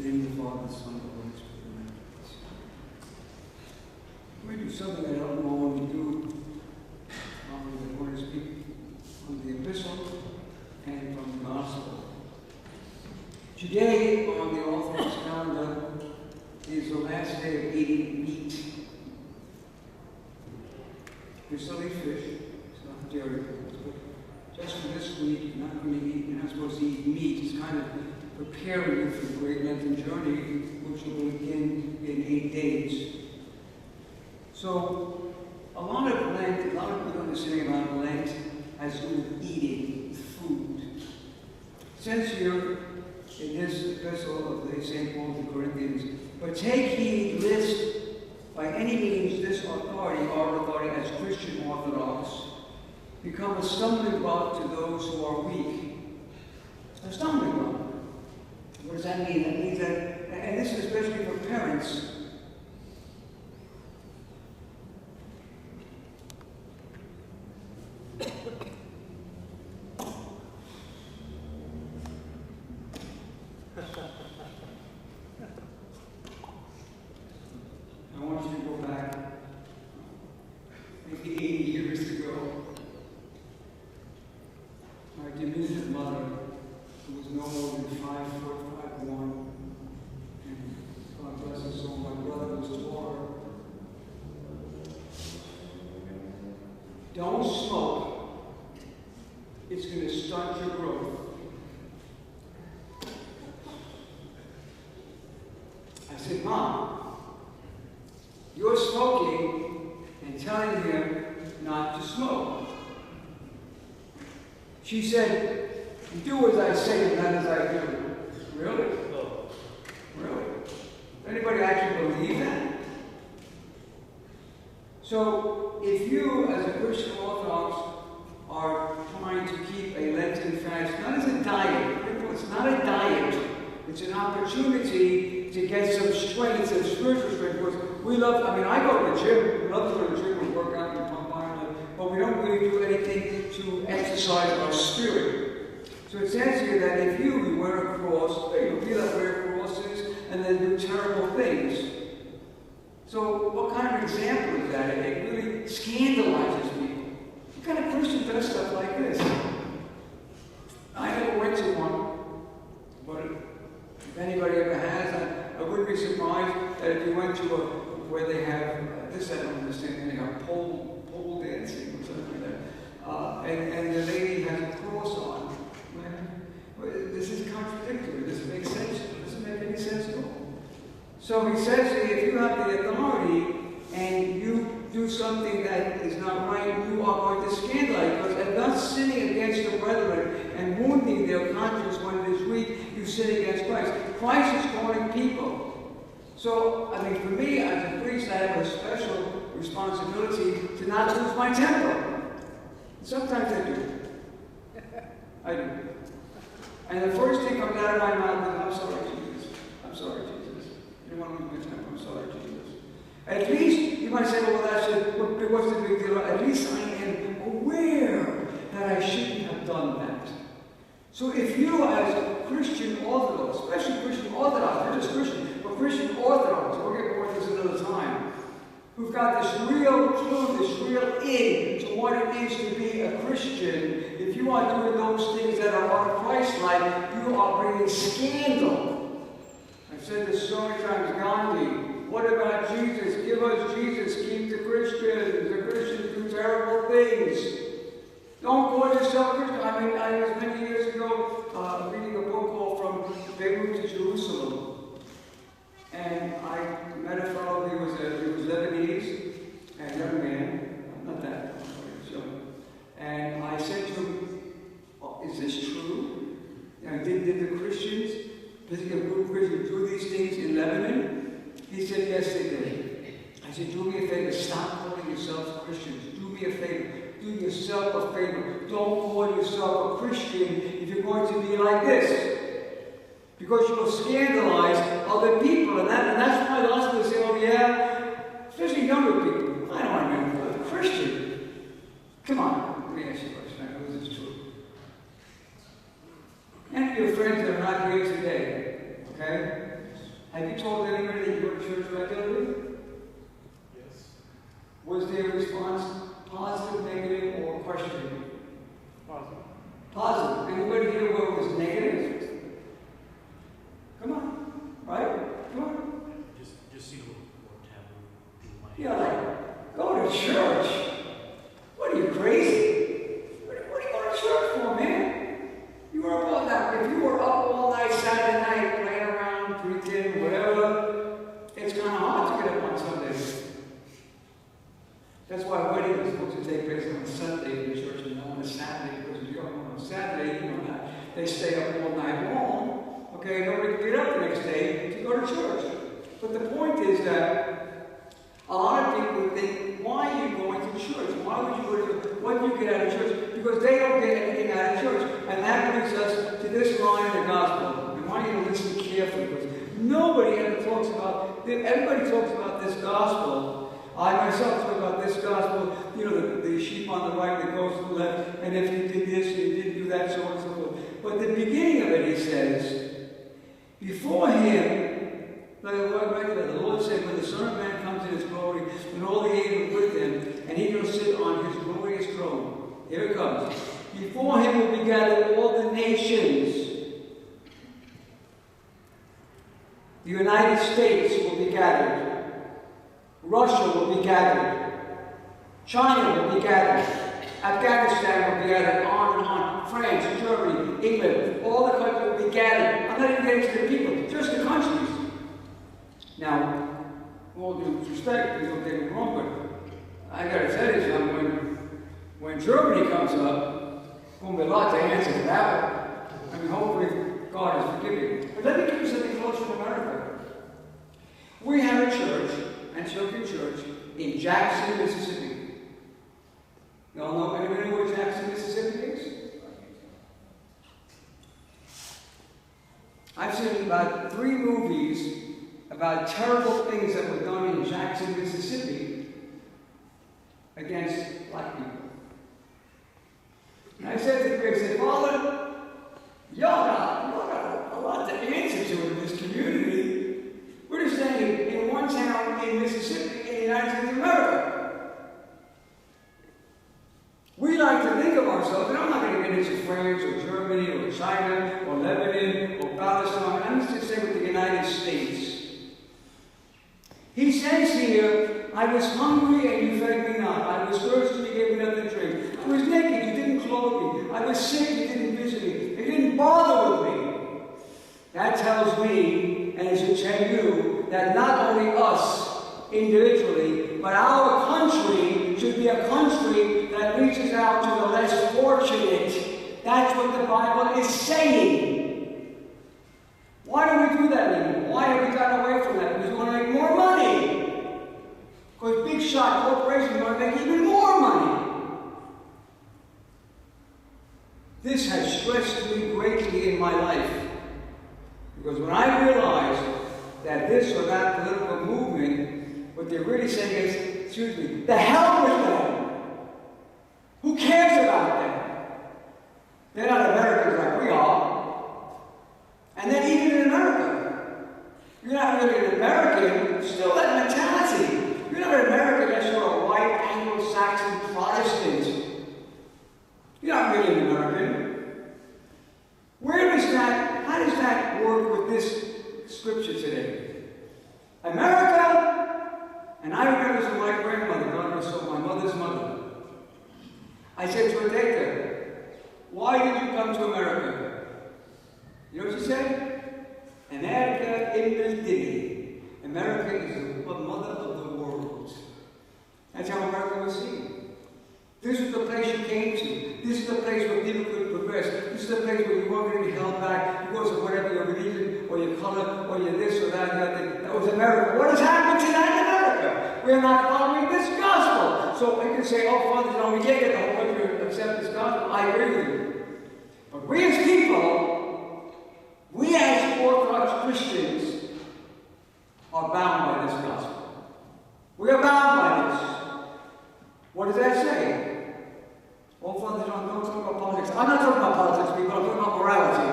name of the Father, the Son, and the Holy Spirit. We do something I don't normally do. I want to speak from the epistle and from the gospel. Today, on the Orthodox calendar, is the last day of eating meat. We still eat fish, it's not dairy, but just for this week, you're not going to eat, you're not supposed to eat meat. It's kind of preparing you for the great Lenten journey, which will begin in 8 days. So, a lot of Lent, a lot of good understanding about Lent has to do with eating, with food. It says here in this epistle of St. Paul to the Corinthians, but take heed lest by any means this authority, our authority as Christian Orthodox, become a stumbling block to those who are weak. A stumbling block. What does that mean? That means that, and this is especially for parents, I want you to go back maybe 80 years ago. My diminutive mother, who was no more than 5'1", and God bless her soul, my brother was taller. Don't smoke. It's going to stunt your growth. I said, Mom, you're smoking and telling him not to smoke. She said, do as I say and not as I do. Really? Oh. Really? Anybody actually believe that? So, if you, as a Christian Orthodox, are trying to keep a Lenten fast, not as a diet, it's not a diet, it's an opportunity to get some strength, some spiritual strength. Because we love, I go to the gym, we love to go to the gym, we work out, we pump iron, but we don't really do anything to exercise our spirit. So it says here that if you wear a cross, you feel that wear crosses and then do terrible things. So what kind of example is that? It really scandalizes people. What kind of Christian does stuff like this? I never went to one, but if anybody ever has, I wouldn't be surprised that if you went to where they have, this I don't understand, they have pole dancing or something like that, and the lady has a cross on. Well, this is contradictory. This makes sense. It doesn't make any sense at all. So he says if you have the authority and you do something that is not right, you are going to scandalize, because and thus sinning against the brethren and wounding their conscience when it is weak, you sin against Christ. Christ is calling people. So, for me, as a priest, I have a special responsibility to not lose my temper. Sometimes I do. I do. And the first thing comes out of my mouth is, I'm sorry, Jesus. I'm sorry, Jesus. You don't want to lose my temper. I'm sorry, Jesus. At least, you might say, well, what's the big deal? At least I am aware that I shouldn't have done that. So if you, as a Christian Orthodox, especially Christian Orthodox, not just Christian, but Christian Orthodox, we'll get more into this another time, who've got this real clue, this real in to what it is to be a Christian, if you are doing those things that are un-Christ-like, you are bringing scandal. I've said this so many times, Gandhi. What about Jesus? Give us Jesus. Keep the Christians. The Christians do terrible things. Don't call yourself a Christian. I was many years ago reading a book called From Beirut to Jerusalem. And I met a fellow, he was Lebanese, a young man, not that young, but he was young. And I said to him, is this true? Did the Christians, did the group of Christians do these things in Lebanon? He said, yes, they did. I said, do me a favor, stop calling yourselves Christians. Do me a favor. Do yourself a favor. Don't call yourself a Christian if you're going to be like this. Because you'll scandalize other people. And that's why a lot of people say, oh yeah, especially younger people. I don't remember a Christian. Come on, let me ask you a question. I know this is true. And your friends that are not here today, okay? Have you told anybody that you go to church regularly? Yes. Was their response positive, negative, or questioning? Positive. Positive. Anybody here where it was negative? Come on. Right? Come on. Just seem a little more taboo. Yeah, like, go to church? What are you, crazy? What are you going to church for, man? You were up all night. If you were up all night Saturday night playing around, pretending, whatever, it's kind of hard to get up on Sundays. That's why weddings are supposed to take place on Sunday in the church and not on a Saturday, because if you're on Saturday, you know that they stay up all night long. Okay, nobody can get up the next day to go to church. But the point is that a lot of people think, why are you going to church? Why would you go to church? What do you get out of church? Because they don't get anything out of church. And that brings us to this line in the gospel. I want you to listen carefully, because nobody ever talks about, everybody talks about this gospel. I myself talk about this gospel, you know, the sheep on the right that goes to the left, and if you did this, you didn't do that, so on and so forth. But the beginning of it, he says, before him, like the Lord said, when the Son of Man comes in his glory, and all the angels with him, and he will sit on his glorious throne. Here it comes. Before him will be gathered all the nations. The United States will be gathered. Russia will be gathered. China will be gathered. Afghanistan will be gathered, on and on. France, Germany, England, all the countries will be gathered. I'm not even getting to the people, just the countries. Now, all due respect, please don't take me wrong, but I gotta tell you something, when Germany comes up, there'll be a lot to answer to that one. I mean, hopefully God is forgiving. But let me give you something closer to America. We have a church, Antilopian Church, in Jackson, Mississippi. Y'all know anybody where Jackson, Mississippi is? I've seen about 3 movies about terrible things that were done in Jackson, Mississippi against black people. And I said to Greg, I said, Father, y'all got a lot to answer to in this community. We're just saying in one town in Mississippi, in the United States of America. We like to think of ourselves, and I'm not going to get into France or Germany or China or Lebanon or Palestine. I'm just going to say with the United States. He says here, I was hungry and you fed me not. I was thirsty, you gave me nothing to drink. I was naked, you didn't clothe me. I was sick, you didn't visit me. You didn't bother with me. That tells me, and it should tell you, that not only us individually, but our country should be a country that reaches out to the less fortunate. That's what the Bible is saying. Why do we do that anymore? Why have we gotten away from that? Because we want to make more money. Because big shot corporations want to make even more money. This has stressed me greatly in my life. Because when I realized that this or that political movement, what they're really saying is, excuse me, the hell with them. Who cares about them? They're not Americans like we are. And then even in America, you're not really an American, still that mentality. You're not an American unless you're a white Anglo-Saxon Protestant. You're not really an American. Where does that, how does that work with this scripture today? America, and I remember this with my grandmother, God rest her soul, my mother's mother. I said to her, Data, why did you come to America? You know what she said? America in the America is the mother of the world. That's how America was seen. This is the place you came to. This is the place where people could progress. This is the place where you weren't going to be held back because of whatever your religion or your color or your this or that. That was America. What has happened to that in America? We're not following this gospel. So we can say, oh, Father, no, we can't get the whole country to accept this gospel. I agree with you. But we as people, we as Orthodox Christians are bound by this gospel. We are bound by this. What does that say? Oh, Father John, don't talk about politics. I'm not talking about politics, people. I'm talking about morality.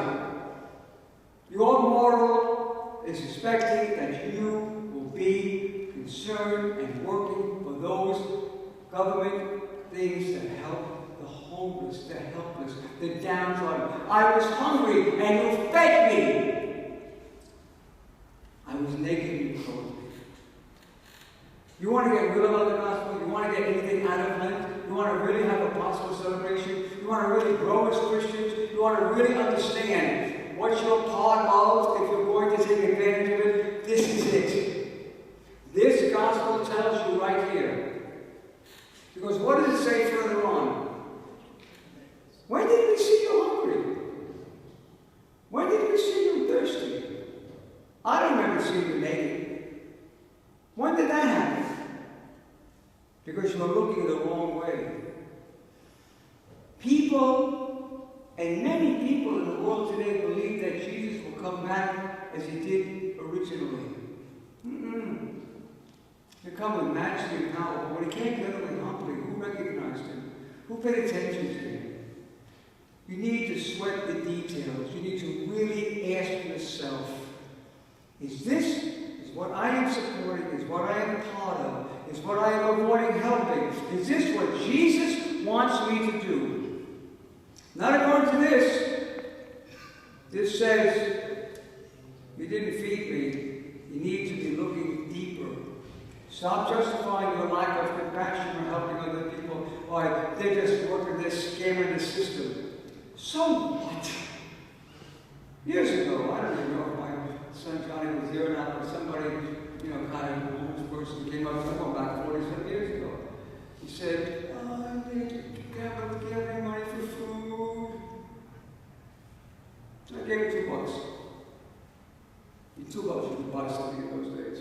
Your moral is expecting that you will be concerned and working for those government things that help the homeless, the helpless, the downtrodden. I was hungry and you fed me. I was naked and you clothed me. You want to get rid of the gospel? You want to get anything out of Lent? You want to really have a possible celebration? You want to really grow as Christians? You want to really understand what you're part of if you're going to take advantage of it? This is it. This gospel tells you right here. Because what does it say further on? When did we see you hungry? When did we see you thirsty? I don't remember seeing you naked. When did that happen? Because you were looking the wrong way. People, and many people in the world today, believe that Jesus will come back as he did originally. He'll come with majesty and power, but when he came literally humbly, who recognized him? Who paid attention to him? You need to sweat the details. You need to really ask yourself, is what I am supporting, is what I am part of, is what I am avoiding helping, is this what Jesus wants me to do? Not according to this. This says, you didn't feed me. You need to be looking deeper. Stop justifying your lack of compassion or helping other people by they're just working this scamming the system. So what? Years ago, I don't even know if my son Johnny was here or not, but somebody, kind of a homeless person came up to him back 47 years ago. He said, I need to get any money for food. So I gave him $2. $2 you could buy something in those days.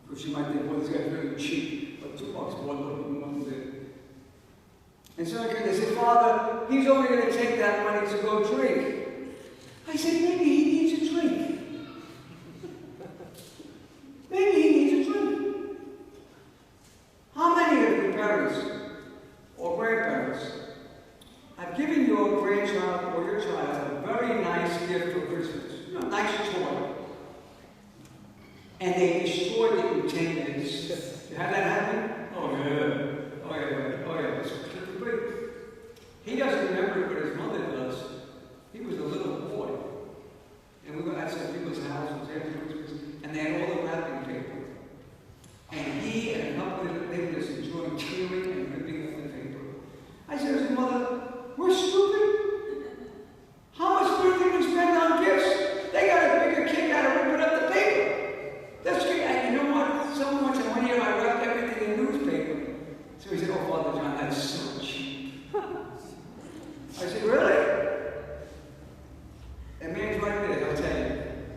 Because you might think, well, this guy's really cheap, but $2 more than one did. And so they said, Father, he's only going to take that money to go drink. I said, maybe he needs a drink. Maybe he needs a drink. How many of your parents or grandparents have given your grandchild or your child a very nice gift for Christmas? A nice toy. And they destroyed it in 10 minutes. You had that happen? Oh, yeah. Oh, yeah. Oh, yeah. He doesn't remember it, but his mother does. He was a little boy. And we were at some people's houses after Christmas, and they had all the wrapping paper. And he and a couple of the neighbors enjoyed tearing and ripping up the paper. I said to his mother, we're stupid. How much money did we spend on gifts? They got a bigger kick out of ripping up the paper. That's good. And you know what? So much in 1 year I wrapped everything in newspaper. So he said, oh, Father John, that's so cheap. I said, really? That man's right there, I'll tell you.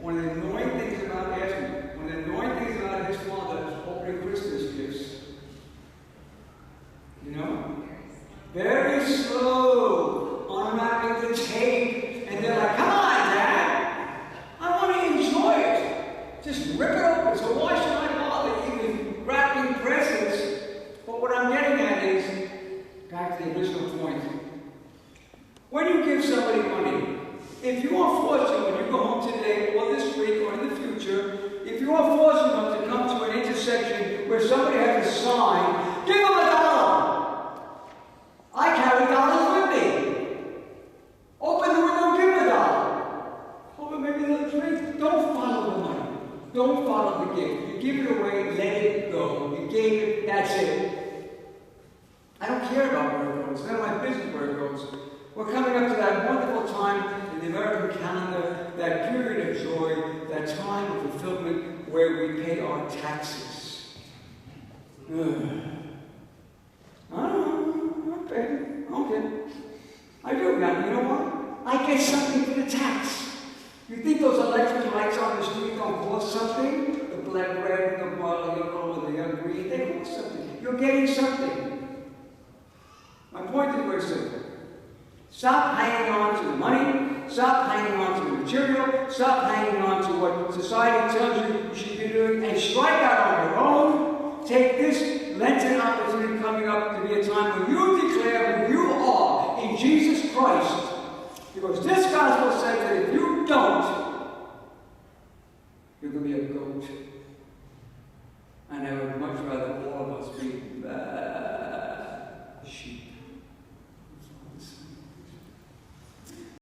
One of the annoying things about asking, one of the annoying things about his father opening Christmas gifts, very slow, unwrapping the tape, and they're like, come on, Dad, I want to enjoy it. Just rip it open, so why should I bother even wrapping presents? But what I'm getting at is, back to the original point, when you give somebody money, if you are fortunate when you go home today or this week or in the future, if you are fortunate enough to come to an intersection where somebody has a sign, give them $1. I carry dollars with me. Open the window and give them $1. Oh, but maybe they'll drink. Don't follow the money. Don't follow the gift. You give it away, let it go. You gave it, that's it. I don't care about where it goes. It's none of my business where it goes. We're coming up to that wonderful time in the American calendar, that period of joy, that time of fulfillment where we pay our taxes. I don't know, I pay. Okay. I do now. You know what? I get something for the tax. You think those electric lights on the street don't cost something? The black, red, the yellow, and the green, they cost something. You're getting something. My point is very simple. Stop hanging on to the money. Stop hanging on to the material. Stop hanging on to what society tells you should be doing, and strike out on your own. Take this Lenten opportunity coming up